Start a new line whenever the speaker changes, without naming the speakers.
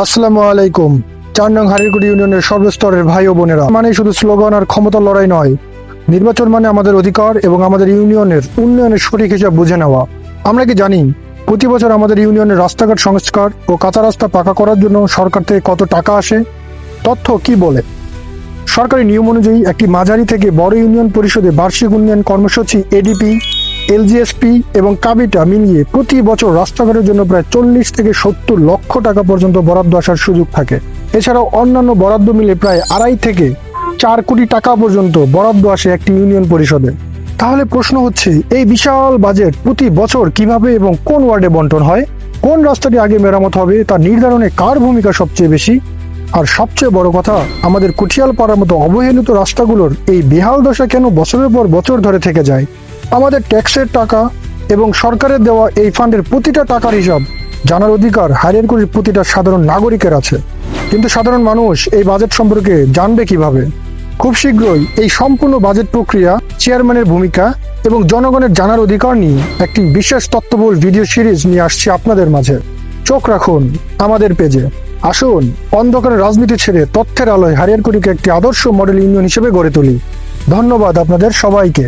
আসসালামু আলাইকুম। ৪ নং হারিরকুটি ইউনিয়নের সর্বস্তরের ভাই ও বোনেরা, মানে শুধু স্লোগান আর ক্ষমতার লড়াই নয়, নির্বাচন মানে আমাদের অধিকার এবং আমাদের ইউনিয়নের উন্নয়নের সঠিক হিসাব বুঝে নেওয়া। আমরা কি জানি প্রতি বছর আমাদের ইউনিয়নের রাস্তাঘাট সংস্কার ও কাঁচা রাস্তা পাকা করার জন্য সরকার থেকে কত টাকা আসে? তথ্য কি বলে? সরকারি নিয়ম অনুযায়ী একটি মাঝারি থেকে বড় ইউনিয়ন পরিষদে বার্ষিক উন্নয়ন কর্মসূচি এডিপি, এলজিএসপি এবং কাবিটা মিলিয়ে প্রতি বছর রাস্তাঘাটের জন্য প্রায় 40 থেকে 70 লক্ষ টাকা পর্যন্ত বরাদ্দ আসার সুযোগ থাকে। এছাড়াও অন্যান্য বরাদ্দ মিলে প্রায় 2.5 থেকে 4 কোটি টাকা পর্যন্ত বরাদ্দ আসে একটি ইউনিয়ন পরিষদে। তাহলে প্রশ্ন হচ্ছে, এই বিশাল বাজেট প্রতি বছর কিভাবে এবং কোন ওয়ার্ডে বন্টন হয়? কোন রাস্তাটি আগে মেরামত হবে তা নির্ধারণে কার ভূমিকা সবচেয়ে বেশি? আর সবচেয়ে বড় কথা, আমাদের কুঠিয়াল পাড়ার মতো অবহেলিত রাস্তাগুলোর এই বেহাল দশা কেন বছরের পর বছর ধরে থেকে যায়? আমাদের ট্যাক্সের টাকা এবং সরকারের দেওয়া এই ফান্ডের প্রতিটা টাকার হিসাব জানার অধিকার হারিয়ারকুটির প্রতিটা সাধারণ নাগরিকের আছে। কিন্তু সাধারণ মানুষ এই বাজেট সম্পর্কে জানবে কিভাবে? খুব শীঘ্রই এই সম্পূর্ণ বাজেট প্রক্রিয়া, চেয়ারম্যানের ভূমিকা এবং জনগণের জানার অধিকার নিয়ে একটি বিশেষ তথ্যবহুল ভিডিও সিরিজ নিয়ে আসছি আপনাদের মাঝে। চোখ রাখুন আমাদের পেজে। আসুন অন্ধকারের রাজনীতি ছেড়ে তথ্যের আলোয় হারিয়ারকুটিকে একটি আদর্শ মডেল ইউনিয়ন হিসেবে গড়ে তুলি। ধন্যবাদ আপনাদের সবাইকে।